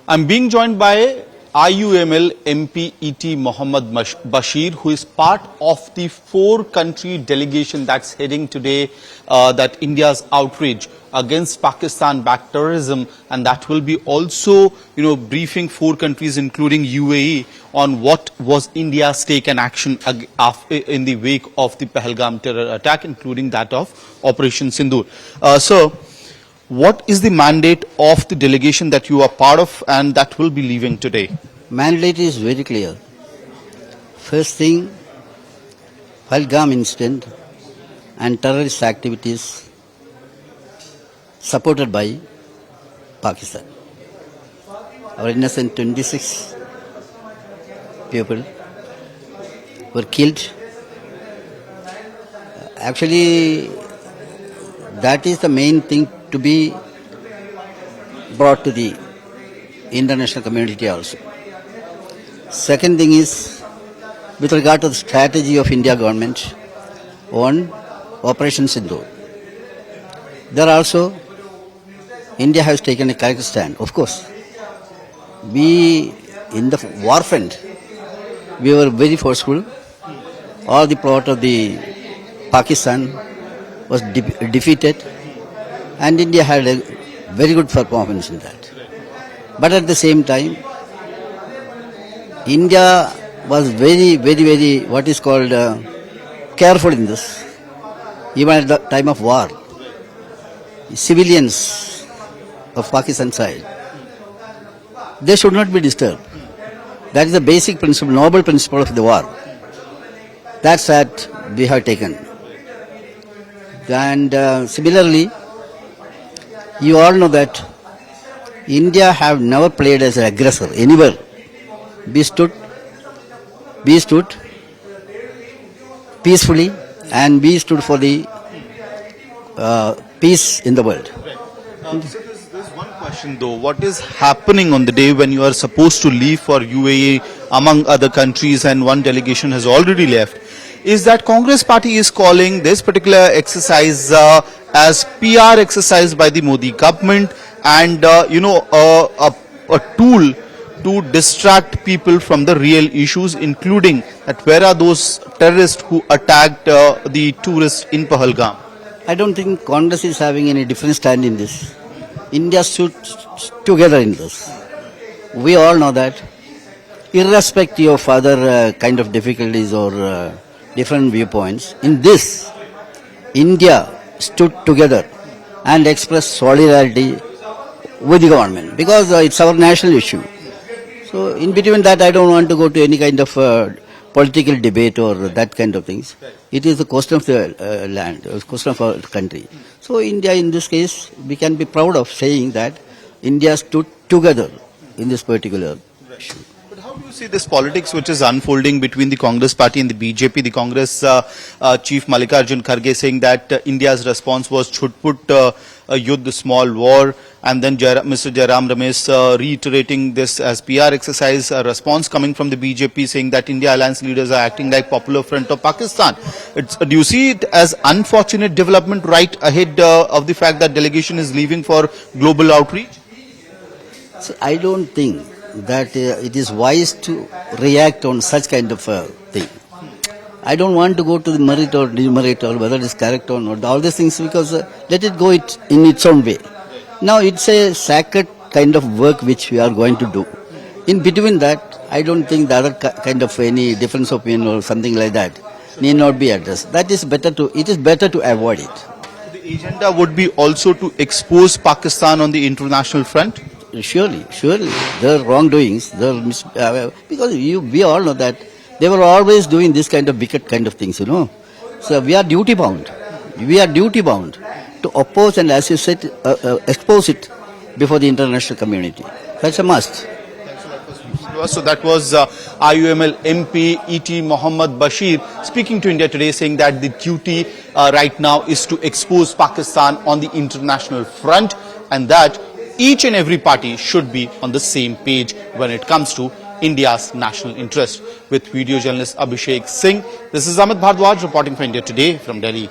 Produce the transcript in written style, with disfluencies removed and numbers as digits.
I'm being joined by IUML MP ET Mohammed Basheer, who is part of the 4-country delegation that's heading today that India's outrage against Pakistan-backed terrorism, and that will be also, briefing 4 countries, including UAE, on what was India's take and action in the wake of the Pahalgam terror attack, including that of Operation Sindoor. So, what is the mandate of the delegation that you are part of and that will be leaving today? Mandate is very clear. First thing, Pahalgam incident and terrorist activities supported by Pakistan. Our innocent 26 people were killed. Actually, that is the main thing to be brought to the international community also. Second thing is, with regard to the strategy of India government on Operation Sindoor. There also, India has taken a correct stand. Of course, we, in the war front, we were very forceful. All the plot of the Pakistan was defeated, and India had a very good performance in that. But at the same time, India was very, what is called careful in this. Even at the time of war, civilians of Pakistan side, they should not be disturbed. That is the basic principle, noble principle of the war. That's that we have taken. And similarly, you all know that India have never played as an aggressor anywhere. We stood peacefully, and we stood for the peace in the world. So there's one question though. What is happening on the day when you are supposed to leave for UAE among other countries, and one delegation has already left, is that Congress party is calling this particular exercise as PR exercise by the Modi government, and a tool to distract people from the real issues, including that where are those terrorists who attacked the tourists in Pahalgam. I don't think Congress is having any different stand in this. India stood together in this. We all know that, irrespective of other kind of difficulties or different viewpoints, in this, India stood together and expressed solidarity with the government, because it's our national issue. So in between that, I don't want to go to any kind of political debate or that kind of things. It is the question of the land, the question of our country. So India, in this case, we can be proud of saying that India stood together in this particular issue. But how do you see this politics which is unfolding between the Congress party and the BJP? The Congress chief Mallikarjun Kharge saying that India's response was should put a Yuddh, small war, and then Mr. Jairam Ramesh reiterating this as PR exercise, a response coming from the BJP saying that India alliance leaders are acting like Popular Front of Pakistan. Do you see it as unfortunate development right ahead of the fact that delegation is leaving for global outreach? So I don't think that it is wise to react on such kind of thing. I don't want to go to the merit or demerit or whether it is correct or not, all these things, because let it go in its own way. Now it's a sacred kind of work which we are going to do. In between that, I don't think the other kind of any difference of opinion or something like that need not be addressed. It is better to avoid it. The agenda would be also to expose Pakistan on the international front? Surely, there are wrongdoings, because we all know that they were always doing this kind of wicked kind of things, So we are duty bound. We are duty bound to oppose and, as you said, expose it before the international community. That's a must. So that was IUML MP ET Mohammed Basheer speaking to India today, saying that the duty right now is to expose Pakistan on the international front, and that each and every party should be on the same page when it comes to India's national interest. With video journalist Abhishek Singh, this is Amit Bhardwaj reporting for India Today from Delhi.